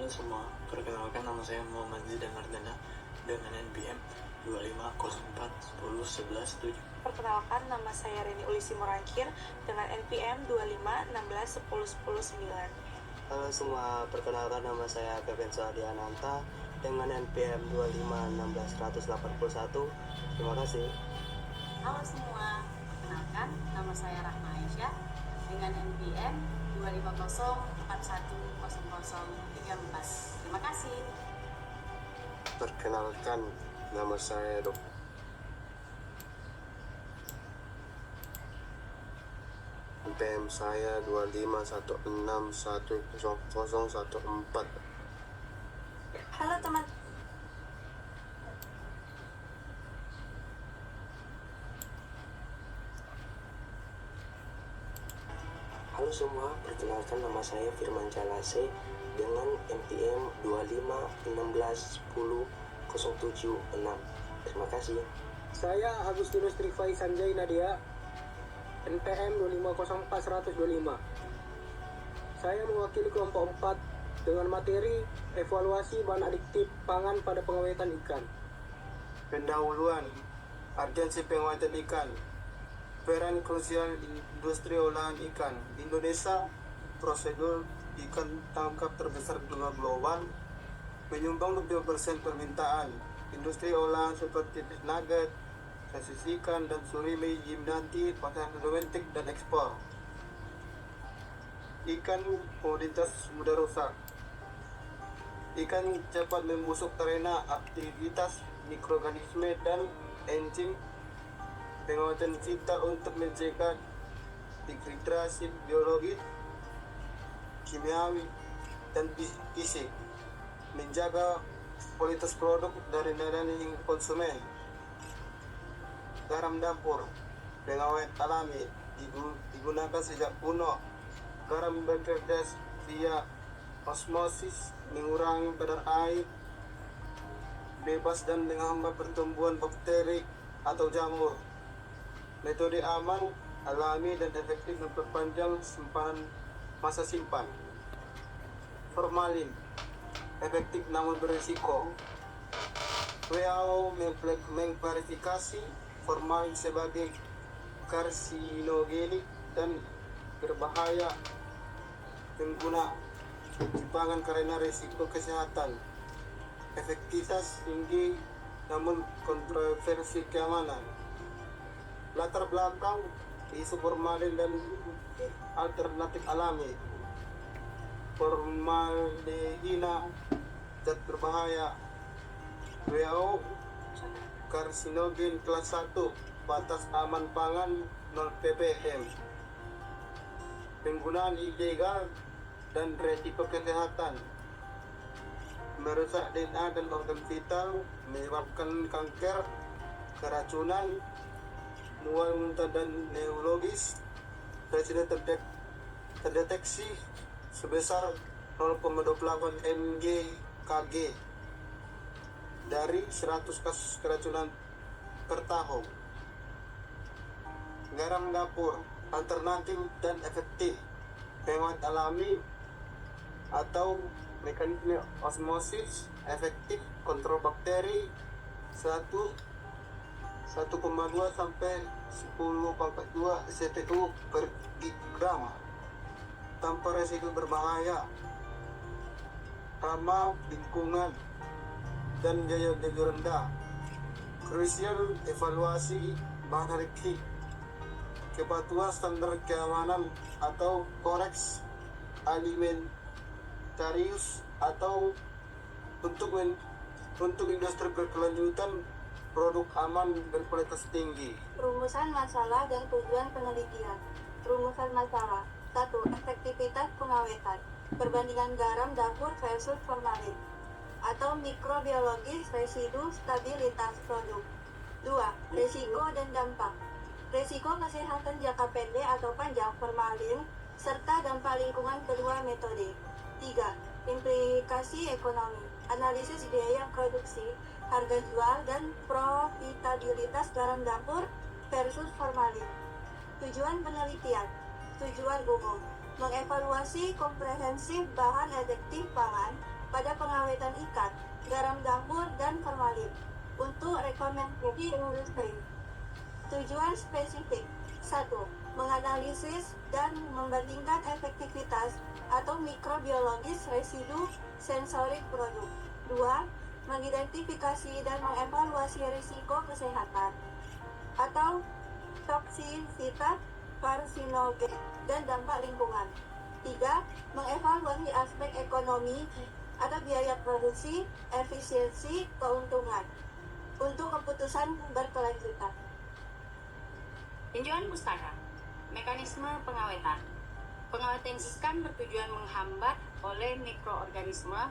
Halo semua, perkenalkan nama saya Muhammad Zidan Mardana dengan NPM 25041011 Perkenalkan, nama saya Reni Ulisi Morangkir dengan NPM 25161109. Halo semua, perkenalkan nama saya Kevin Soadi Ananta dengan NPM 2516181. Terima kasih. Halo semua, perkenalkan nama saya Rahma Aisyah dengan NPM 250410014. Terima kasih. Perkenalkan nama saya NPM saya 251610014. Halo teman. Halo semua, perkenalkan nama saya Firman Jalase dengan NPM 251610076. Terima kasih. Saya Agustinus Trifai Sanjay Nadia, NPM 2504125. Saya mewakili kelompok 4 dengan materi evaluasi bahan adiktif pangan pada pengawetan ikan. Pendahuluan urgensi pengawetan ikan, peran krusial industri olahan ikan Indonesia, prosedur ikan tangkap terbesar dunia global, menyumbang 20% permintaan. Industri olahan seperti fish nugget, sosis ikan, dan surimi nanti pasar domestik dan ekspor. Ikan komoditas mudah rusak. Ikan cepat membusuk karena aktivitas mikroorganisme dan enzim. Pengawetan vital untuk mencegah dehidrasi biologis, kimiawi, dan fisik, menjaga kualitas produk dari nilai hingga konsumen. Garam dapur, pengawet alami digunakan sejak kuno. Garam bekerja via osmosis, mengurangi kadar air bebas dan menghambat pertumbuhan bakteri atau jamur. Metode aman, alami, dan efektif memperpanjang masa simpan. Formalin, efektif namun berisiko. WHO mengklarifikasi formalin sebagai karsinogenik dan berbahaya pengguna di pangan karena risiko kesehatan. Efektivitas tinggi namun kontroversi keamanan. Latar belakang isu formalin dan alternatif alami. Formaldehida zat berbahaya. WHO karsinogen kelas 1, batas aman pangan 0 ppm. Penggunaan ilegal dan resiko kesehatan, merusak DNA dan organ vital, menyebabkan kanker, keracunan, mual muntah dan neurologis. Presiden terdeteksi sebesar 0,28 mg Kg dari 100 kasus keracunan per tahun. Garam dapur, alternatif dan efektif, pengawet alami atau mekanisme osmosis, efektif, kontrol bakteri 1,2 sampai 10,42 CTU per gram tanpa resiko berbahaya, ramah lingkungan, dan biaya lebih rendah. Krusial evaluasi bahan adiktif, kepatuhan standar keamanan atau Codex Alimentarius atau untuk industri berkelanjutan, produk aman berkualitas tinggi. Rumusan masalah dan tujuan penelitian. Rumusan masalah. 1. Efektivitas pengawetan. Perbandingan garam dapur versus formalin atau mikrobiologis residu stabilitas produk. 2. Risiko dan dampak. Risiko kesehatan jangka pendek atau panjang formalin serta dampak lingkungan kedua metode. 3. Implikasi ekonomi. Analisis biaya produksi, harga jual, dan profitabilitas garam dapur versus formalin. Tujuan penelitian. Tujuan umum: mengevaluasi komprehensif bahan adiktif pangan pada pengawetan ikan, garam dapur, dan formalin. Untuk rekomendasi industri. Tujuan spesifik. 1. Menganalisis dan membandingkan efektivitas atau mikrobiologis residu sensorik produk. 2. Mengidentifikasi dan mengevaluasi risiko kesehatan atau toksisitas, karsinogen, dan dampak lingkungan. 3. Mengevaluasi aspek ekonomi atau biaya produksi, efisiensi, keuntungan untuk keputusan berkelanjutan. Tinjauan pustaka. Mekanisme pengawetan. Pengawetan ikan bertujuan menghambat oleh mikroorganisme,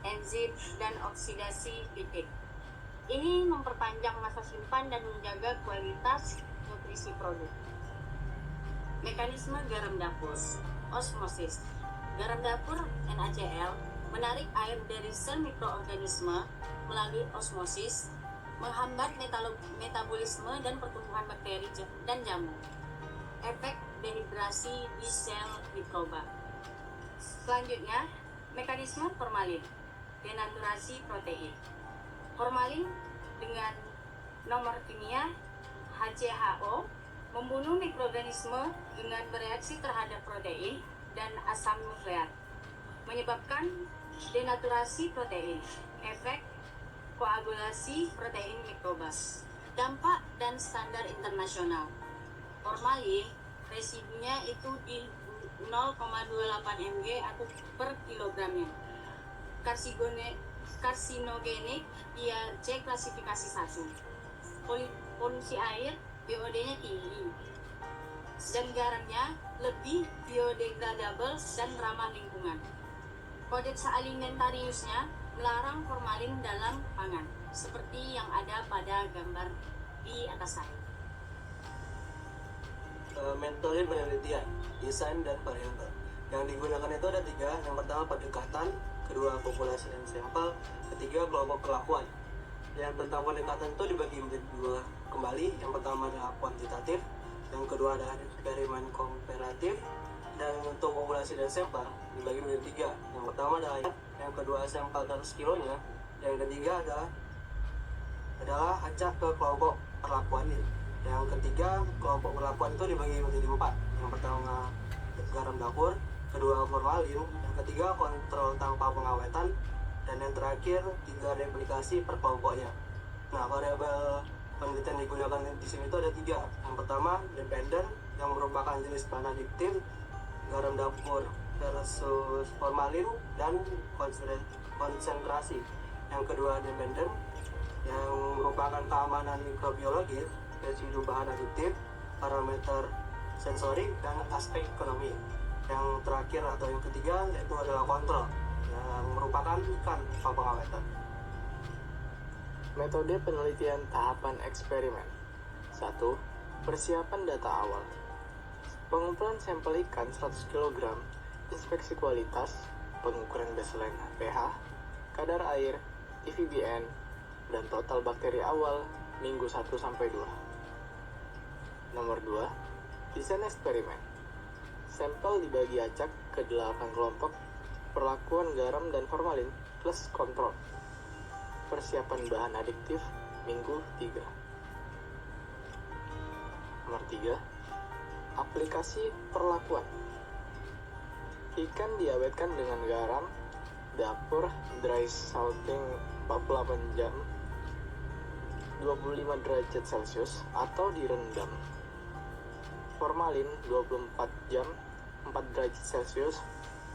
enzim, dan oksidasi lipid. Ini memperpanjang masa simpan dan menjaga kualitas nutrisi produk. Mekanisme garam dapur. Osmosis. Garam dapur NaCl menarik air dari sel mikroorganisme melalui osmosis, menghambat metabolisme dan pertumbuhan bakteri dan jamur. Efek dehidrasi di sel mikroba. Selanjutnya, mekanisme formalin, denaturasi protein. Formalin dengan nomor kimia HCHO membunuh mikroorganisme dengan bereaksi terhadap protein dan asam nukleat, menyebabkan denaturasi protein. Efek koagulasi protein mikroba. Dampak dan standar internasional. Formalin residunya itu di 0,28 mg atau per kilogramnya. Karsinogenik dia C klasifikasi 1. Polusi air BOD-nya tinggi. Dan garamnya lebih biodegradable dan ramah lingkungan. Kodeks Alimentariusnya melarang formalin dalam pangan, seperti yang ada pada gambar di atas saya. Metode penelitian, desain, dan variabel. Yang digunakan itu ada 3. Yang pertama pendekatan, kedua populasi dan sampel, ketiga kelompok perlakuan. Yang tentang pendekatan itu dibagi menjadi 2 kembali. Yang pertama adalah kuantitatif, yang kedua adalah eksperimen komparatif, dan untuk populasi dan sampel dibagi menjadi 3. Yang pertama adalah yang kedua sampel 100 kilonya, yang ketiga adalah acak ke kelompok perlakuannya. Yang ketiga, kelompok perlakuan itu dibagi menjadi 4. Yang pertama garam dapur, kedua formalin, yang ketiga kontrol tanpa pengawetan, dan yang terakhir 3 replikasi per kelompoknya. Nah, variabel penelitian digunakan di sini itu ada 3. Yang pertama dependent, yang merupakan jenis bahan adiktif, garam dapur versus formalin, dan konsentrasi. Yang kedua dependent, yang merupakan keamanan mikrobiologis, residu bahan adiktif, parameter sensorik, dan aspek ekonomi. Yang terakhir atau yang ketiga yaitu adalah kontrol, yang merupakan ikan tanpa pengawetan. Metode penelitian tahapan eksperimen. 1. Persiapan data awal. Pengumpulan sampel ikan 100 kg, inspeksi kualitas, pengukuran baseline pH, kadar air, IVBN, dan total bakteri awal minggu 1-2. Nomor 2. Desain eksperimen. Sampel dibagi acak ke 8 kelompok, perlakuan garam dan formalin plus kontrol. Persiapan bahan adiktif minggu 3. Nomor 3. Aplikasi perlakuan. Ikan diawetkan dengan garam dapur dry salting 48 jam 25 derajat Celcius atau direndam. Formalin 24 jam 4 derajat Celcius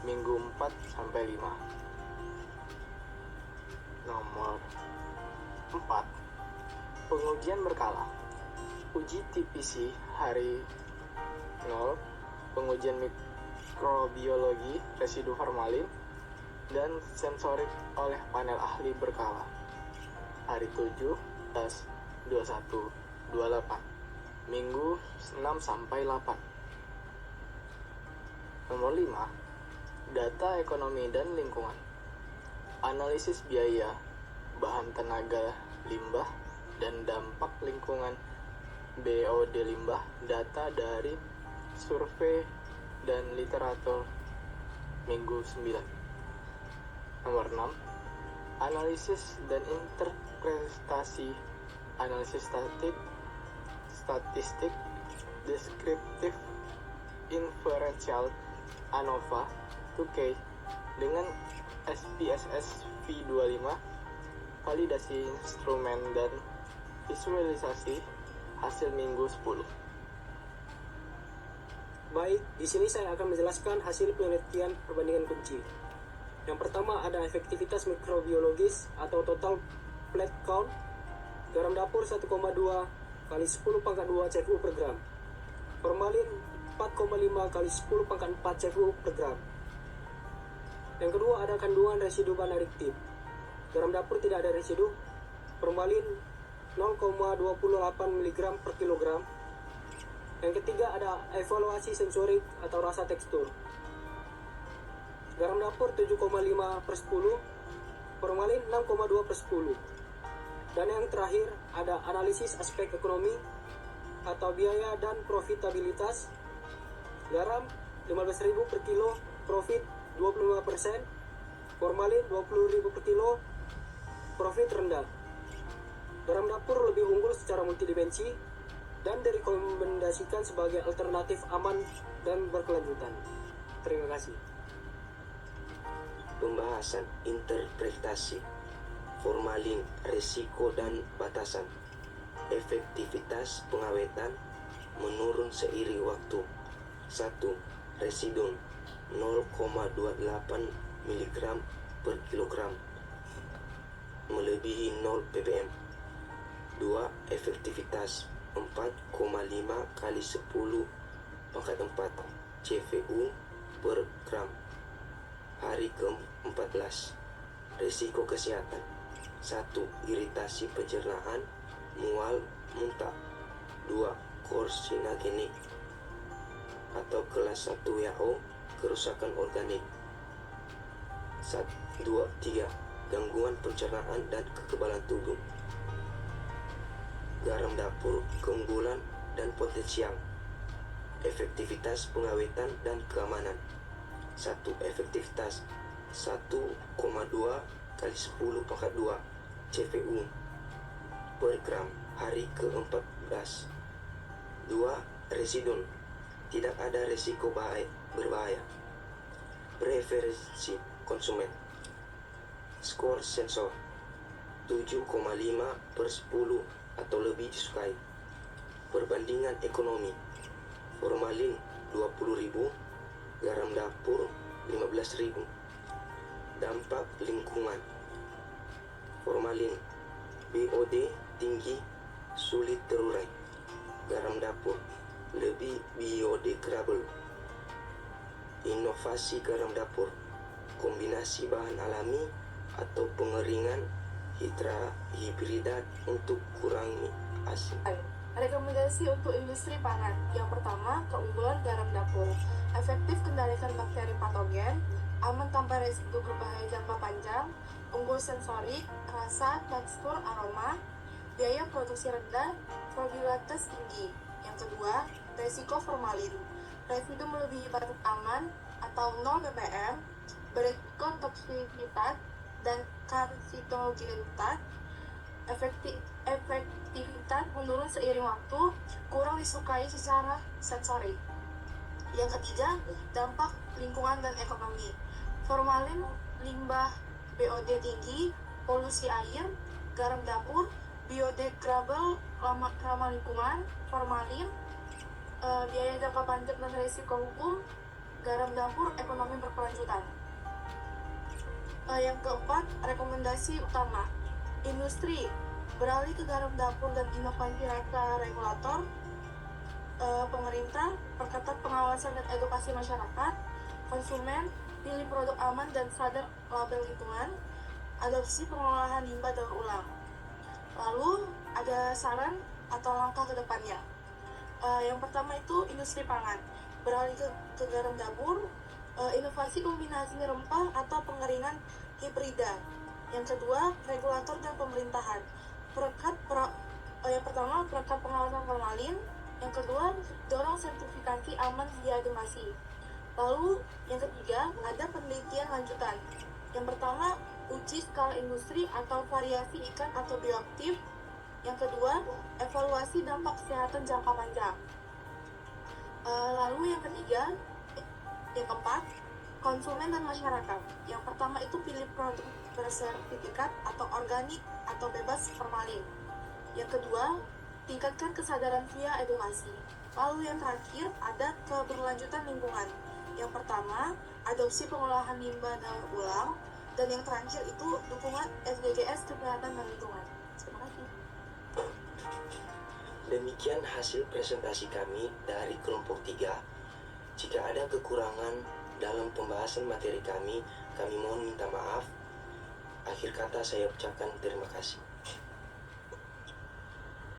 minggu 4-5. Nomor 4. Pengujian berkala. Uji TPC hari 0, pengujian mikrobiologi residu formalin dan sensorik oleh panel ahli berkala. Hari 7, 21-28, minggu 6-8. Nomor 5. Data ekonomi dan lingkungan. Analisis biaya, bahan tenaga limbah, dan dampak lingkungan BOD limbah, data dari survei dan literatur minggu 9. Nomor 6. Analisis dan interpretasi, analisis statistik, deskriptif, inferential, ANOVA, 2K, dengan SPSS V25, validasi instrumen dan visualisasi hasil minggu 10. Baik, di sini saya akan menjelaskan hasil penelitian perbandingan kunci. Yang pertama ada efektivitas mikrobiologis atau total plate count garam dapur 1,2 kali 10 pangkat 2 CFU per gram. Formalin 4,5 kali 10 pangkat 4 CFU per gram. Yang kedua ada kandungan residu bahan adiktif. Garam dapur tidak ada residu. Formalin 0,28 mg per kilogram. Yang ketiga ada evaluasi sensorik atau rasa tekstur. Garam dapur 7,5 per 10, formalin 6,2 per 10. Dan yang terakhir ada analisis aspek ekonomi atau biaya dan profitabilitas. Garam 15.000 per kilo, profit 25%, formalin 20.000 per kilo, profit rendah. Garam dapur lebih unggul secara multidimensi dan direkomendasikan sebagai alternatif aman dan berkelanjutan. Terima kasih. Pembahasan interpretasi formalin, risiko dan batasan. Efektivitas pengawetan menurun seiring waktu. 1. Residun 0,28 mg per kilogram melebihi 0 ppm. 2. Efektivitas 4,5 kali 10 pangkat 4 CFU per gram. Hari ke-14. Risiko kesehatan. 1. Iritasi pencernaan, mual, muntah. 2. Karsinogenik atau kelas 1 WHO, kerusakan organik. 3. Gangguan pencernaan dan kekebalan tubuh. Garam dapur, keunggulan dan potensial. Efektivitas pengawetan dan keamanan. 1. Efektivitas 1,2 kali 10 pangkat 2 CFU per gram hari ke-14. 2. Residun, tidak ada risiko berbahaya. Preferensi konsumen. Skor sensor 7,5 per 10 atau lebih disukai. Perbandingan ekonomi. Formalin 20.000, garam dapur 15.000. Dampak lingkungan. Formalin, BOD tinggi, sulit terurai. Garam dapur lebih biodegradable. Inovasi garam dapur, kombinasi bahan alami atau pengeringan hibridat untuk kurangi asin. Rekomendasi untuk industri pangan. Yang pertama, keunggulan garam dapur. Efektif kendalikan bakteri patogen, aman tanpa resiko berbahaya jangka panjang, unggul sensorik, rasa, tekstur, aroma, biaya produksi rendah, probabilitas tinggi. Yang kedua, resiko formalin. Residu melebihi batas aman atau 0 ppm, beresiko toksisitas dan karsinogenitas. Efektivitas menurun seiring waktu, kurang disukai secara sensorik. Yang ketiga, dampak lingkungan dan ekonomi. Formalin, limbah BOD tinggi, polusi air. Garam dapur, biodegradable, ramah lingkungan. Formalin, biaya jangka panjang dan risiko hukum. Garam dapur, ekonomi berkelanjutan. Yang keempat, rekomendasi utama. Industri beralih ke garam dapur dan inovasi rasa regulator. Pemerintah perketat pengawasan dan edukasi masyarakat. Konsumen pilih produk aman dan sadar label lingkungan. Adopsi pengolahan limbah daur ulang. Lalu ada saran atau langkah ke depannya. Yang pertama itu industri pangan beralih ke garam dapur. Inovasi kombinasi rempah atau pengeringan hibrida. Yang kedua, regulator dan pemerintahan. Yang pertama, perekat pengawasan formalin. Yang kedua, dorong sertifikasi aman dehydrasi. Lalu, yang ketiga, ada penelitian lanjutan. Yang pertama, uji skala industri atau variasi ikan atau bioaktif. Yang kedua, evaluasi dampak kesehatan jangka panjang. Lalu yang ketiga, yang keempat, konsumen dan masyarakat. Yang pertama itu pilih produk bersertifikat atau organik atau bebas formalin. Yang kedua, tingkatkan kesadaran via edukasi. Lalu yang terakhir, ada keberlanjutan lingkungan. Yang pertama, adopsi pengolahan limbah daur ulang. Dan yang terakhir itu dukungan SDGs kesehatan dan lingkungan. Terima kasih. Demikian hasil presentasi kami dari kelompok 3. Jika ada kekurangan dalam pembahasan materi kami mohon minta maaf. Akhir kata saya ucapkan terima kasih.